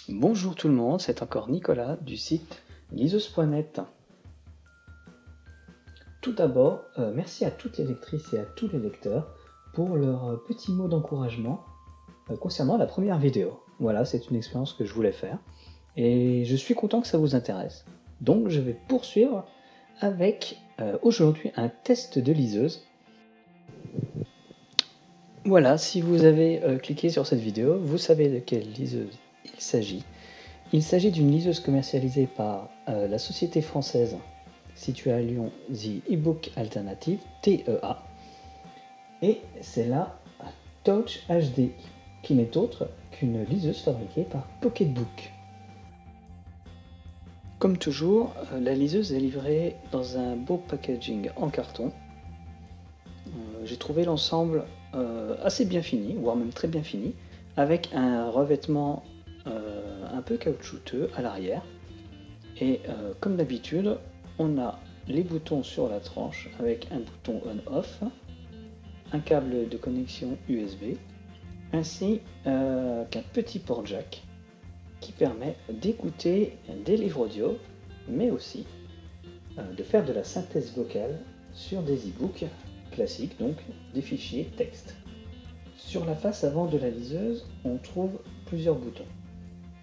Bonjour tout le monde, c'est encore Nicolas du site liseuse.net. Tout d'abord, merci à toutes les lectrices et à tous les lecteurs pour leurs petits mots d'encouragement concernant la première vidéo. Voilà, c'est une expérience que je voulais faire et je suis content que ça vous intéresse. Donc je vais poursuivre avec aujourd'hui un test de liseuse. Voilà, si vous avez cliqué sur cette vidéo, vous savez de quelle liseuse il s'agit. Il s'agit d'une liseuse commercialisée par la société française située à Lyon, The eBook Alternative, TEA, et c'est la Touch HD, qui n'est autre qu'une liseuse fabriquée par Pocketbook. Comme toujours, la liseuse est livrée dans un beau packaging en carton. J'ai trouvé l'ensemble assez bien fini, voire même très bien fini, avec un revêtement un peu caoutchouteux à l'arrière. Et comme d'habitude, on a les boutons sur la tranche avec un bouton on-off, un câble de connexion USB, ainsi qu'un petit port jack qui permet d'écouter des livres audio, mais aussi de faire de la synthèse vocale sur des e-books classiques, donc des fichiers texte. Sur la face avant de la liseuse, on trouve plusieurs boutons.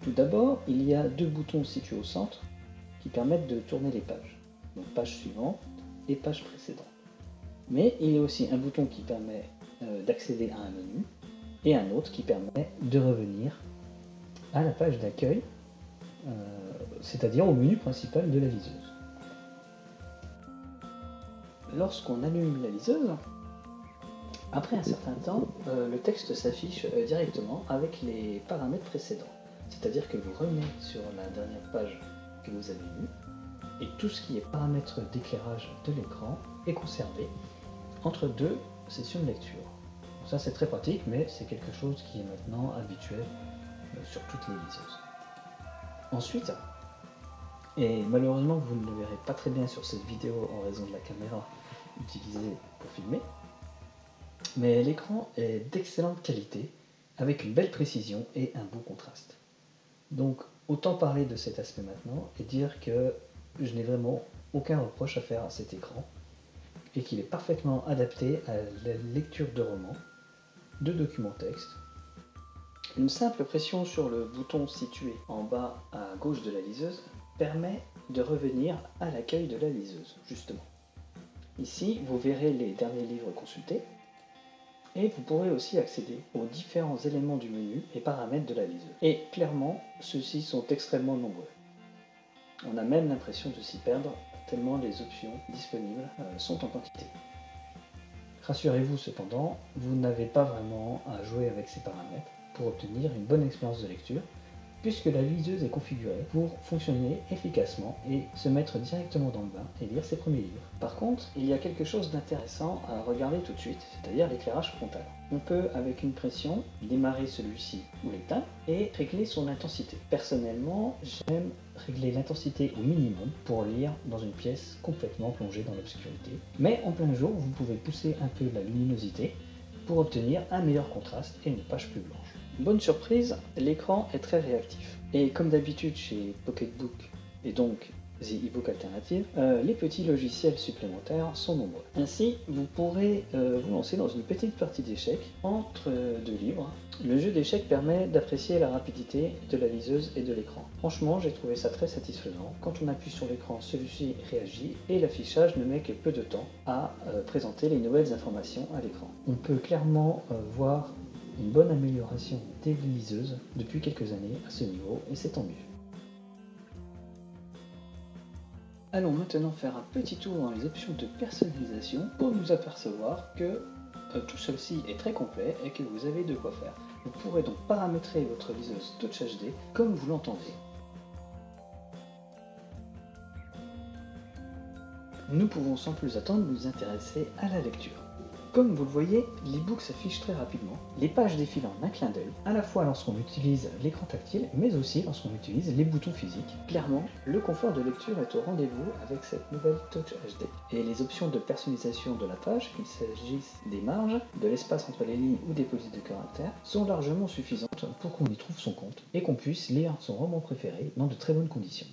Tout d'abord, il y a deux boutons situés au centre qui permettent de tourner les pages, donc page suivante et page précédente. Mais il y a aussi un bouton qui permet d'accéder à un menu et un autre qui permet de revenir à la page d'accueil, c'est-à-dire au menu principal de la liseuse. Lorsqu'on allume la liseuse, après un certain temps, le texte s'affiche directement avec les paramètres précédents. C'est-à-dire que vous revenez sur la dernière page que vous avez vue et tout ce qui est paramètres d'éclairage de l'écran est conservé entre deux sessions de lecture. Donc ça c'est très pratique, mais c'est quelque chose qui est maintenant habituel sur toutes les liseuses. Ensuite, et malheureusement vous ne le verrez pas très bien sur cette vidéo en raison de la caméra utilisée pour filmer, mais l'écran est d'excellente qualité avec une belle précision et un beau contraste. Donc autant parler de cet aspect maintenant et dire que je n'ai vraiment aucun reproche à faire à cet écran et qu'il est parfaitement adapté à la lecture de romans, de documents texte. Une simple pression sur le bouton situé en bas à gauche de la liseuse permet de revenir à l'accueil de la liseuse, justement. Ici, vous verrez les derniers livres consultés et vous pourrez aussi accéder aux différents éléments du menu et paramètres de la liseuse. Et clairement, ceux-ci sont extrêmement nombreux. On a même l'impression de s'y perdre tellement les options disponibles sont en quantité. Rassurez-vous cependant, vous n'avez pas vraiment à jouer avec ces paramètres pour obtenir une bonne expérience de lecture, puisque la liseuse est configurée pour fonctionner efficacement et se mettre directement dans le bain et lire ses premiers livres. Par contre, il y a quelque chose d'intéressant à regarder tout de suite, c'est-à-dire l'éclairage frontal. On peut, avec une pression, démarrer celui-ci ou l'éteindre et régler son intensité. Personnellement, j'aime régler l'intensité au minimum pour lire dans une pièce complètement plongée dans l'obscurité. Mais en plein jour, vous pouvez pousser un peu la luminosité pour obtenir un meilleur contraste et une page plus blanche. Bonne surprise, l'écran est très réactif. Et comme d'habitude chez Pocketbook et donc The eBook Alternative, les petits logiciels supplémentaires sont nombreux. Ainsi, vous pourrez vous lancer dans une petite partie d'échecs entre deux livres. Le jeu d'échecs permet d'apprécier la rapidité de la liseuse et de l'écran. Franchement, j'ai trouvé ça très satisfaisant. Quand on appuie sur l'écran, celui-ci réagit et l'affichage ne met que peu de temps à présenter les nouvelles informations à l'écran. On peut clairement voir une bonne amélioration des liseuses depuis quelques années à ce niveau et c'est tant mieux. Allons maintenant faire un petit tour dans les options de personnalisation pour nous apercevoir que tout ceci est très complet et que vous avez de quoi faire. Vous pourrez donc paramétrer votre liseuse Touch HD comme vous l'entendez. Nous pouvons sans plus attendre nous intéresser à la lecture. Comme vous le voyez, l'e-book s'affiche très rapidement, les pages défilent en un clin d'œil, à la fois lorsqu'on utilise l'écran tactile, mais aussi lorsqu'on utilise les boutons physiques. Clairement, le confort de lecture est au rendez-vous avec cette nouvelle Touch HD. Et les options de personnalisation de la page, qu'il s'agisse des marges, de l'espace entre les lignes ou des polices de caractère, sont largement suffisantes pour qu'on y trouve son compte et qu'on puisse lire son roman préféré dans de très bonnes conditions.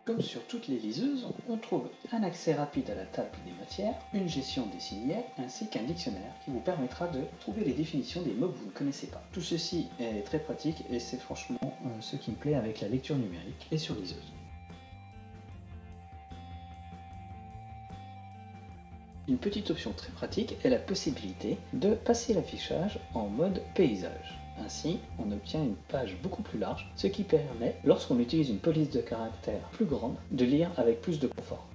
Comme sur toutes les liseuses, on trouve un accès rapide à la table des matières, une gestion des signets, ainsi qu'un dictionnaire qui vous permettra de trouver les définitions des mots que vous ne connaissez pas. Tout ceci est très pratique et c'est franchement ce qui me plaît avec la lecture numérique et sur liseuse. Une petite option très pratique est la possibilité de passer l'affichage en mode paysage. Ainsi, on obtient une page beaucoup plus large, ce qui permet, lorsqu'on utilise une police de caractère plus grande, de lire avec plus de confort.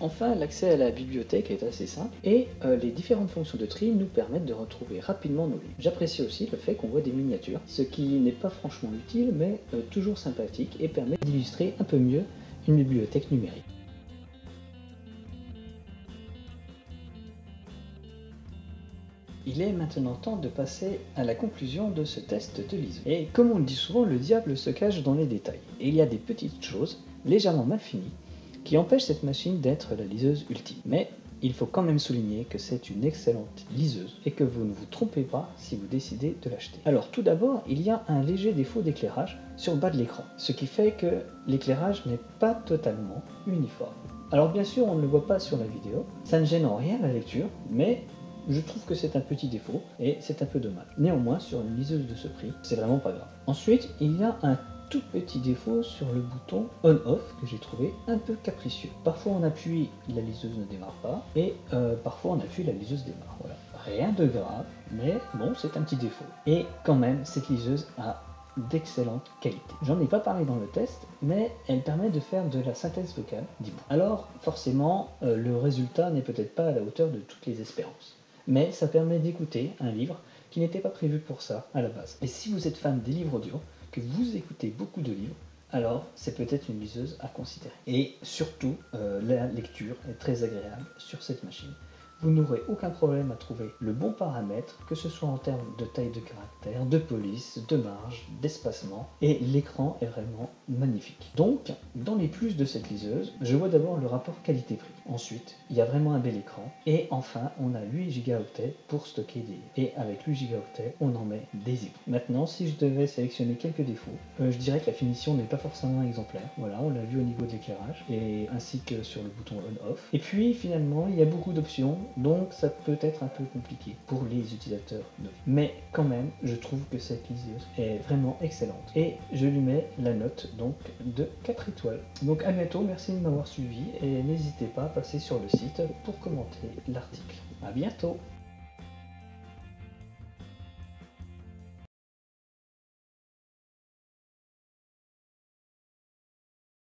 Enfin, l'accès à la bibliothèque est assez simple et les différentes fonctions de tri nous permettent de retrouver rapidement nos livres. J'apprécie aussi le fait qu'on voit des miniatures, ce qui n'est pas franchement utile mais toujours sympathique et permet d'illustrer un peu mieux une bibliothèque numérique. Il est maintenant temps de passer à la conclusion de ce test de liseuse. Et comme on le dit souvent, le diable se cache dans les détails. Et il y a des petites choses légèrement mal finies qui empêchent cette machine d'être la liseuse ultime. Mais il faut quand même souligner que c'est une excellente liseuse et que vous ne vous trompez pas si vous décidez de l'acheter. Alors tout d'abord, il y a un léger défaut d'éclairage sur le bas de l'écran, ce qui fait que l'éclairage n'est pas totalement uniforme. Alors bien sûr, on ne le voit pas sur la vidéo, ça ne gêne en rien la lecture, mais je trouve que c'est un petit défaut et c'est un peu dommage. Néanmoins, sur une liseuse de ce prix, c'est vraiment pas grave. Ensuite, il y a un tout petit défaut sur le bouton on-off que j'ai trouvé un peu capricieux. Parfois on appuie, la liseuse ne démarre pas, et parfois on appuie, la liseuse démarre. Voilà. Rien de grave, mais bon, c'est un petit défaut. Et quand même, cette liseuse a d'excellente qualité. J'en ai pas parlé dans le test, mais elle permet de faire de la synthèse vocale d'e-book. Alors, forcément, le résultat n'est peut-être pas à la hauteur de toutes les espérances. Mais ça permet d'écouter un livre qui n'était pas prévu pour ça à la base. Et si vous êtes fan des livres audio, que vous écoutez beaucoup de livres, alors c'est peut-être une liseuse à considérer. Et surtout, la lecture est très agréable sur cette machine. Vous n'aurez aucun problème à trouver le bon paramètre, que ce soit en termes de taille de caractère, de police, de marge, d'espacement, et l'écran est vraiment magnifique. Donc, dans les plus de cette liseuse, je vois d'abord le rapport qualité-prix. Ensuite, il y a vraiment un bel écran, et enfin, on a 8 Go pour stocker des livres. Et avec 8 Go, on en met des e-books. Maintenant, si je devais sélectionner quelques défauts, je dirais que la finition n'est pas forcément exemplaire. Voilà, on l'a vu au niveau de l'éclairage, et ainsi que sur le bouton on-off. Et puis, finalement, il y a beaucoup d'options, donc ça peut être un peu compliqué pour les utilisateurs neufs. Mais quand même, je trouve que cette liseuse est vraiment excellente. Et je lui mets la note donc de 4 étoiles. Donc à bientôt, merci de m'avoir suivi et n'hésitez pas à passer sur le site pour commenter l'article. À bientôt!